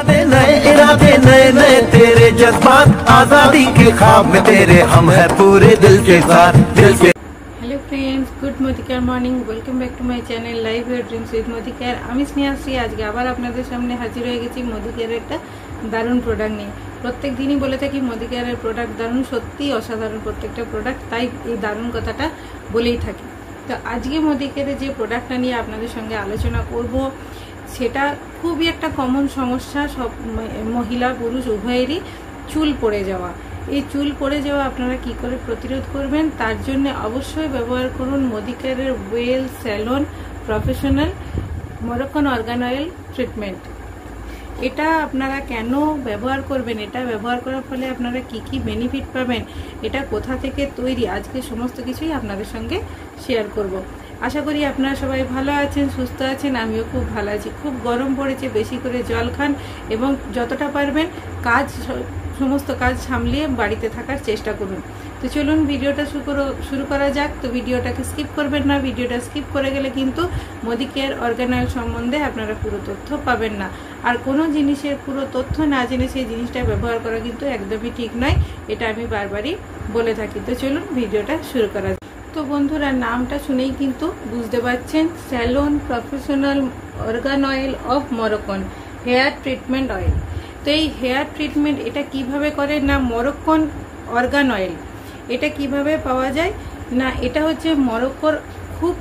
इरादे नए नए तेरे जज्बात आजादी के ख्वाब में तेरे हम है पूरे दिल के साथ दिल के। Hello friends, good Madhucare morning. Welcome back to my channel live your dreams with Madhucare. আমি স্নেহাশ্রী আজকে আবার আপনাদের সামনে হাজির হয়ে গেছি মধুকেয়ারের একটা দারুণ প্রোডাক্ট নিয়ে। প্রত্যেক দিনই বলে থাকি মধুকেয়ারের প্রোডাক্ট দারুণ, সত্যি অসাধারণ প্রত্যেকটা প্রোডাক্ট, তাই এই দারুণ কথাটা বলেই থাকি। তো আজকে মধুকেয়ারের যে প্রোডাক্টটা নিয়ে আপনাদের সঙ্গে আলোচনা করব সেটা খুবই একটা কমন সমস্যা, সব মহিলা পুরুষ উভয়েরই চুল পড়ে যাওয়া। এই চুল পড়ে যাওয়া আপনারা কি করে প্রতিরোধ করবেন, তার জন্য অবশ্যই ব্যবহার করুন মধুকেয়ারের well salon professional Moroccan argan oil treatment. এটা আপনারা কেন ব্যবহার করবেন, এটা ব্যবহার করার ফলে আপনারা কি কি বেনিফিট পাবেন, এটা কোথা থেকে তৈরি, আজকে সমস্ত কিছুই আপনাদের সঙ্গে শেয়ার করব। আশা করি আপনারা সবাই ভালো আছেন, সুস্থ আছেন, আমিও খুব ভালো আছি। খুব গরম পড়েছে, বেশি করে জল খান এবং যতটা পারবেন সমস্ত কাজ সামলিয়ে বাড়িতে থাকার চেষ্টা করুন। তো চলুন ভিডিওটা শুরু করা যাক। তো ভিডিওটাকে স্কিপ করবেন না, ভিডিওটা স্কিপ করে গেলে কিন্তু মধুকেয়ার অর্গান অয়েল সম্বন্ধে আপনারা পুরো তথ্য পাবেন না। আর কোনো জিনিসের পুরো তথ্য না জেনে সেই জিনিসটা ব্যবহার করা কিন্তু একদমই ঠিক নয়, এটা আমি বারবারই বলে থাকি। তো চলুন ভিডিওটা শুরু করা যাক। তো বন্ধুরা, নামটা শুনেই কিন্তু বুঝতে পারছেন, salon professional argan oil of Moroccan hair treatment oil. তো এই হেয়ার ট্রিটমেন্ট এটা কিভাবে করে না, মরক্কন অর্গান অয়েল এটা কিভাবে পাওয়া যায় না, এটা হচ্ছে মরক্কোর খুব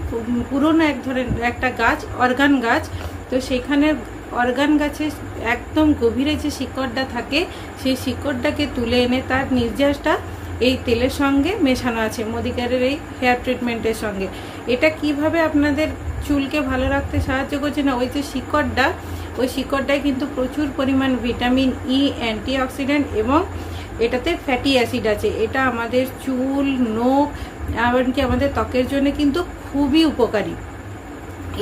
পুরনো এক ধরনের একটা গাছ, অর্গান গাছ। তো সেখানে অর্গান গাছে একদম গভীরে যে শিকড়টা থাকে সেই শিকড়টাকে তুলে এনে তার নির্যাসটা এই তেলের সঙ্গে মেশানো আছে মধুকেয়ারের এই হেয়ার ট্রিটমেন্টের সঙ্গে। এটা কিভাবে আপনাদের চুলকে ভালো রাখতে সাহায্য করছে না, ওই যে শিকড়টা, ওই শিকড়টায় কিন্তু প্রচুর পরিমাণ ভিটামিন ই, অ্যান্টিঅক্সিডেন্ট এবং এটাতে ফ্যাটি অ্যাসিড আছে। এটা আমাদের চুল, নখ, এমনকি আমাদের ত্বকের জন্য কিন্তু খুবই উপকারী।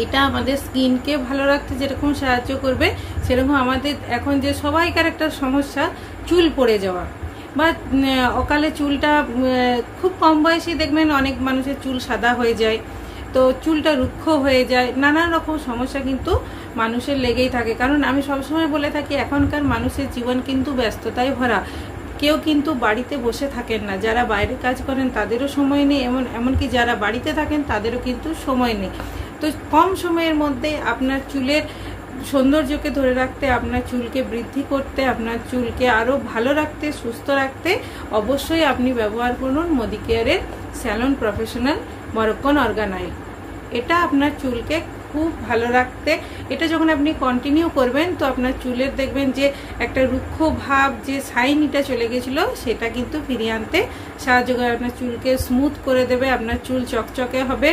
এটা আমাদের স্কিনকে ভালো রাখতে যেরকম সাহায্য করবে, সেরকম আমাদের এখন যে সবাইকার একটা সমস্যা চুল পড়ে যাওয়া বা অকালে চুলটা, খুব কম বয়সে দেখবেন অনেক মানুষের চুল সাদা হয়ে যায়, তো চুলটা রুক্ষ হয়ে যায়, নানান রকম সমস্যা কিন্তু মানুষের লেগেই থাকে। কারণ আমি সবসময় বলে থাকি এখনকার মানুষের জীবন কিন্তু ব্যস্ততায় ভরা, কেউ কিন্তু বাড়িতে বসে থাকেন না, যারা বাইরে কাজ করেন তাদেরও সময় নেই, এমনকি যারা বাড়িতে থাকেন তাদেরও কিন্তু সময় নেই। তো কম সময়ের মধ্যে আপনার চুলের সৌন্দর্যকে ধরে রাখতে, আপনার চুলকে বৃদ্ধি করতে, আপনার চুলকে আরও ভালো রাখতে, সুস্থ রাখতে অবশ্যই আপনি ব্যবহার করুন মধুকেয়ারের salon professional Moroccan argan oil. এটা আপনার চুলকে খুব ভালো রাখতে, এটা যখন আপনি কন্টিনিউ করবেন তো আপনার চুলের দেখবেন যে একটা রুক্ষ ভাব, যে শাইনিটা চলে গেছিলো সেটা কিন্তু ফিরিয়ে আনতে সাহায্য করে। আপনার চুলকে স্মুথ করে দেবে, আপনার চুল চকচকে হবে,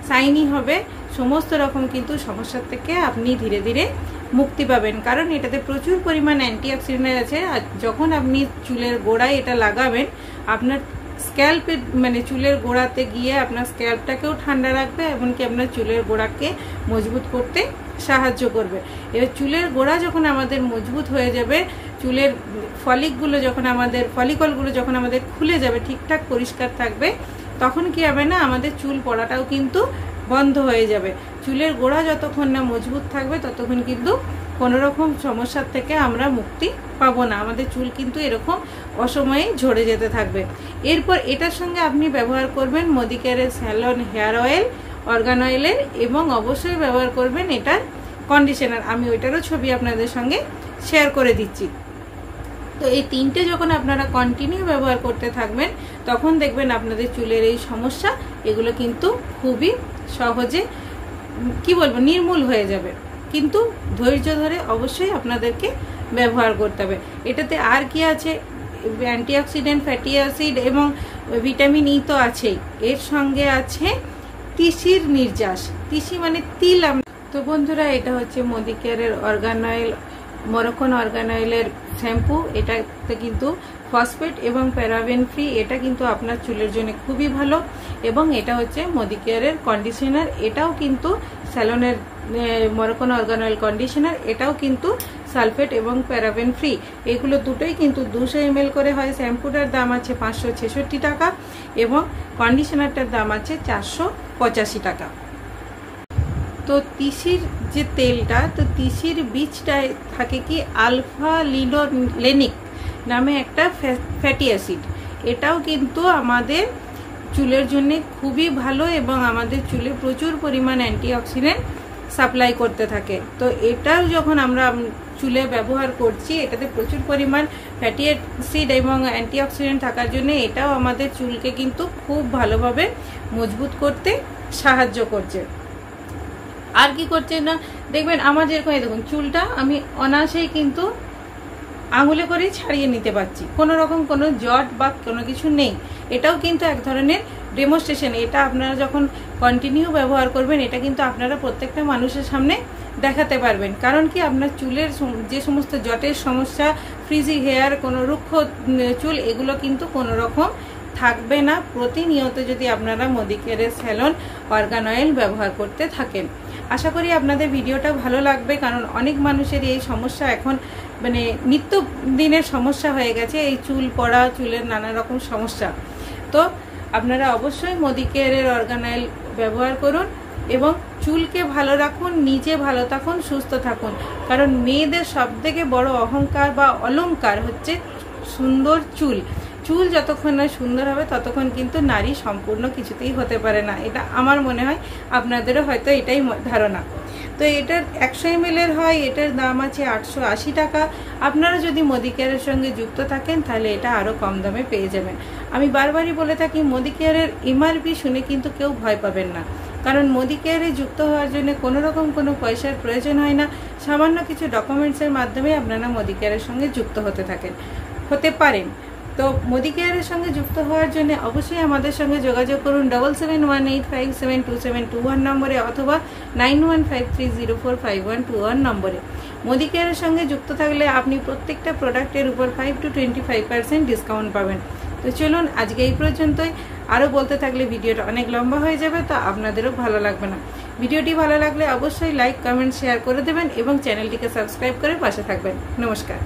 শাইনি হবে, সমস্ত রকম কিন্তু সমস্যার থেকে আপনি ধীরে ধীরে মুক্তি পাবেন। কারণ এটাতে প্রচুর পরিমাণ অ্যান্টিঅক্সিডেন্ট আছে। আর যখন আপনি চুলের গোড়ায় এটা লাগাবেন, আপনার স্ক্যাল্পে মানে চুলের গোড়াতে গিয়ে আপনার স্ক্যাল্পটাকেও ঠান্ডা রাখবে, এমনকি আপনার চুলের গোড়াকে মজবুত করতে সাহায্য করবে। এবার চুলের গোড়া যখন আমাদের মজবুত হয়ে যাবে, চুলের ফলিকলগুলো যখন আমাদের খুলে যাবে, ঠিকঠাক পরিষ্কার থাকবে, তখন কি হবে না, আমাদের চুল পড়াটাও কিন্তু বন্ধ হয়ে যাবে। চুলের গোড়া যতক্ষণ না মজবুত থাকবে ততক্ষণ কিন্তু কোনো রকম সমস্যার থেকে আমরা মুক্তি পাবো না, আমাদের চুল কিন্তু এরকম অসময়ে ঝরে যেতে থাকবে। এরপর এটার সঙ্গে আপনি ব্যবহার করবেন মধুকেয়ারের স্যালন হেয়ার অয়েল অর্গান অয়েলের, এবং অবশ্যই ব্যবহার করবেন এটার কন্ডিশনার। আমি ওইটারও ছবি আপনাদের সঙ্গে শেয়ার করে দিচ্ছি। তো এই তিনটে যখন আপনারা কন্টিনিউ ব্যবহার করতে থাকবেন, তখন দেখবেন আপনাদের চুলের এই সমস্যা এগুলো কিন্তু খুবই সহজে নির্মূল হয়ে যাবে। কিন্তু ধৈর্য ধরে অবশ্যই আপনাদেরকে ব্যবহার করতে হবে। এটাতে আর কি আছে, অ্যান্টিঅক্সিডেন্ট, ফ্যাটি অ্যাসিড এবং ভিটামিন ই তো আছেই, এর সঙ্গে আছে তিসির নির্যাস। তিসি মানে তিল। তো বন্ধুরা, এটা হচ্ছে মধুকেয়ারের অর্গান অয়েল, মরক্কান অর্গান অয়েলের শ্যাম্পু। এটাতে কিন্তু ফসফেট এবং প্যারাবেন ফ্রি, এটা কিন্তু আপনার চুলের জন্য খুবই ভালো। এবং এটা হচ্ছে মধুকেয়ারের কন্ডিশনার, এটাও কিন্তু স্যালনের মরক্কান অর্গান অয়েল কন্ডিশনার, এটাও কিন্তু সালফেট এবং প্যারাবেন ফ্রি। এগুলো দুটোই কিন্তু 200 ml করে হয়। শ্যাম্পুটার দাম আছে 566 টাকা এবং কন্ডিশনারটার দাম আছে 485 টাকা। তো তিসির যে তেলটা, তো তিসির বীজটায় থাকে কি আলফা লিনোলেনিক নামে একটা ফ্যাটি অ্যাসিড। এটাও কিন্তু আমাদের চুলের জন্য খুবই ভালো এবং আমাদের চুলে প্রচুর পরিমাণ অ্যান্টিঅক্সিডেন্ট সাপ্লাই করতে থাকে। তো এটাও যখন আমরা চুলে ব্যবহার করছি, এটাতে প্রচুর পরিমাণ ফ্যাটি অ্যাসিড এবং অ্যান্টিঅক্সিডেন্ট থাকার জন্য এটাও আমাদের চুলকে কিন্তু খুব ভালোভাবে মজবুত করতে সাহায্য করছে। আর কি করছে না, দেখবেন আমার যেরকম দেখুন চুলটা আমি অনায়াসেই কিন্তু আঙুলে করেই ছাড়িয়ে নিতে পারছি, কোনো রকম কোনো জট বা কোনো কিছু নেই। এটাও কিন্তু এক ধরনের ডেমনস্ট্রেশন। এটা আপনারা যখন কন্টিনিউ ব্যবহার করবেন, এটা কিন্তু আপনারা প্রত্যেকটা মানুষের সামনে দেখাতে পারবেন। কারণ কি আপনার চুলের যে সমস্ত জটের সমস্যা, ফ্রিজি হেয়ার, কোনো রুক্ষ চুল, এগুলো কিন্তু কোনো রকম থাকবে না প্রতিনিয়ত যদি আপনারা মদিকেয়ারের স্যালন অর্গান অয়েল ব্যবহার করতে থাকেন। আশা করি আপনাদের ভিডিওটা ভালো লাগবে, কারণ অনেক মানুষের এই সমস্যা এখন মানে নিত্য দিনের সমস্যা হয়ে গেছে, এই চুল পড়া, চুলের নানা রকম সমস্যা। তো আপনারা অবশ্যই মদিকেয়ারের অর্গান অয়েল ব্যবহার করুন এবং চুলকে ভালো রাখুন, নিজে ভালো থাকুন, সুস্থ থাকুন। কারণ মেয়েদের সবথেকে বড় অহংকার বা অলংকার হচ্ছে সুন্দর চুল। চুল যতক্ষণ না সুন্দর হবে ততক্ষণ কিন্তু নারী সম্পূর্ণ কিছুতেই হতে পারে না। এটা আমার মনে হয়, আপনাদেরও হয়তো এটাই ধারণা। তো এটার 100 ml হয়, এটার দাম আছে 880 টাকা। আপনারা যদি মদিকেয়ারের সঙ্গে যুক্ত থাকেন তাহলে এটা আরও কম দামে পেয়ে যাবেন। আমি বারবারই বলে থাকি, মদিকেয়ারের এমআরপি শুনে কিন্তু কেউ ভয় পাবেন না, কারণ মদিকেয়ারে যুক্ত হওয়ার জন্য কোনো রকম কোনো পয়সার প্রয়োজন হয় না। সামান্য কিছু ডকুমেন্টসের মাধ্যমে আপনারা মদিকেয়ারের সঙ্গে যুক্ত হতে পারেন। তো মদিকেয়ারের সঙ্গে যুক্ত হওয়ার জন্য অবশ্যই আমাদের সঙ্গে যোগাযোগ করুন 7718572721 নম্বরে অথবা 9153045121 নম্বরে। মদিকেয়ারের সঙ্গে যুক্ত থাকলে আপনি প্রত্যেকটা প্রোডাক্টের উপর 5 to 25% ডিসকাউন্ট পাবেন। তো চলুন আজকে এই পর্যন্তই। আরও বলতে থাকলে ভিডিওটা অনেক লম্বা হয়ে যাবে, তো আপনাদেরও ভালো লাগবে না। ভিডিওটি ভালো লাগলে অবশ্যই লাইক, কমেন্ট, শেয়ার করে দেবেন এবং চ্যানেলটিকে সাবস্ক্রাইব করে পাশে থাকবেন। নমস্কার।